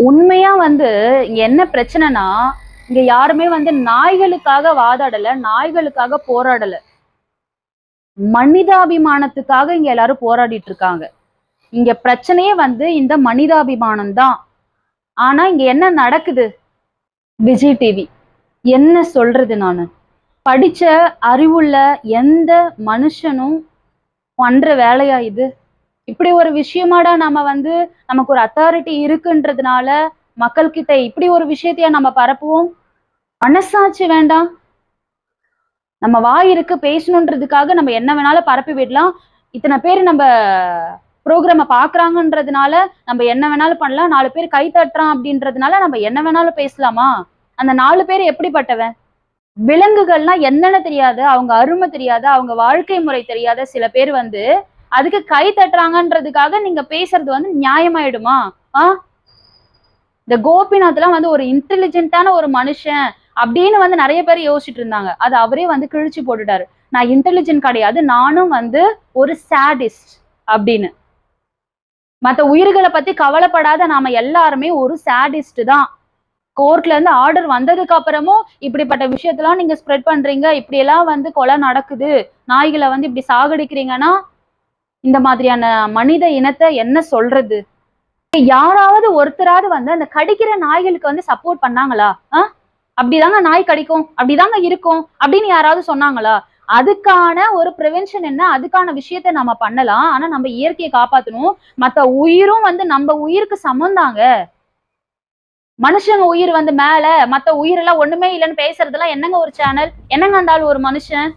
உண்மையா வந்து இங்க என்ன பிரச்சனைனா, இங்க யாருமே வந்து நாய்களுக்காக வாதாடல, நாய்களுக்காக போராடல. மனிதாபிமானத்துக்காக இங்க எல்லாரும் போராடிட்டு இருக்காங்க. இங்க பிரச்சனையே வந்து இந்த மனிதாபிமானம் தான். ஆனா இங்க என்ன நடக்குது? விஜய் டிவி என்ன சொல்றது நானு? படிச்ச அறிவுள்ள எந்த மனுஷனும் பண்ற வேலையா இது? இப்படி ஒரு விஷயமாடா நம்ம வந்து நமக்கு ஒரு அத்தாரிட்டி இருக்குன்றதுனால மக்கள் கிட்ட இப்படி ஒரு விஷயத்தையா நம்ம பரப்புவோம்? மனசாட்சி வேண்டாம்? நம்ம வாய் இருக்கு பேசணுன்றதுக்காக நம்ம என்ன வேணாலும் பரப்பி விடலாம். இத்தனை பேர் நம்ம ப்ரோக்ராம பாக்குறாங்கன்றதுனால நம்ம என்ன வேணாலும் பண்ணலாம். 4 பேர் கை தட்டுறான் அப்படின்றதுனால நம்ம என்ன வேணாலும் பேசலாமா? அந்த 4 பேர் எப்படிப்பட்டவன்? விலங்குகள்னா என்னன்னு தெரியாது, அவங்க அருமை தெரியாது, அவங்க வாழ்க்கை முறை தெரியாத சில பேர் வந்து அதுக்கு கை தட்டுறாங்கன்றதுக்காக நீங்க பேசுறது வந்து நியாயமாயிடுமா? இந்த கோபிநாத் எல்லாம் வந்து ஒரு இன்டெலிஜென்ட்டான ஒரு மனுஷன் அப்படின்னு வந்து நிறைய பேர் யோசிச்சுட்டு இருந்தாங்க. அது அவரே வந்து கிழிச்சு போட்டுட்டாரு. நான் இன்டெலிஜென்ட் கிடையாது, நானும் வந்து ஒரு சாடிஸ்ட் அப்படின்னு. மத்த உயிர்களை பத்தி கவலைப்படாத நாம எல்லாருமே ஒரு சாடிஸ்ட் தான். கோர்ட்ல இருந்து ஆர்டர் வந்ததுக்கு அப்புறமும் இப்படிப்பட்ட விஷயத்தெல்லாம் நீங்க ஸ்ப்ரெட் பண்றீங்க, இப்படி எல்லாம் வந்து கொலை நடக்குது, நாய்களை வந்து இப்படி சாகடிக்கிறீங்கன்னா இந்த மாதிரியான மனித இனத்தை என்ன சொல்றது? யாராவது ஒருத்தராவது வந்து அந்த கடிக்கிற நாய்களுக்கு வந்து சப்போர்ட் பண்ணாங்களா? அப்படிதாங்க நாய் கடிக்கும், அப்படிதாங்க இருக்கும் அப்படின்னு யாராவது சொன்னாங்களா? அதுக்கான ஒரு ப்ரிவென்ஷன் என்ன, அதுக்கான விஷயத்த நம்ம பண்ணலாம். ஆனா நம்ம இயற்கையை காப்பாத்தணும். மத்த உயிரும் வந்து நம்ம உயிருக்கு சமந்தாங்க. மனுஷங்க உயிர் வந்து மேல, மத்த உயிரெல்லாம் ஒண்ணுமே இல்லைன்னு பேசுறதெல்லாம் என்னங்க ஒரு சேனல்? என்னங்க அந்த ஆள் ஒரு மனுஷன்?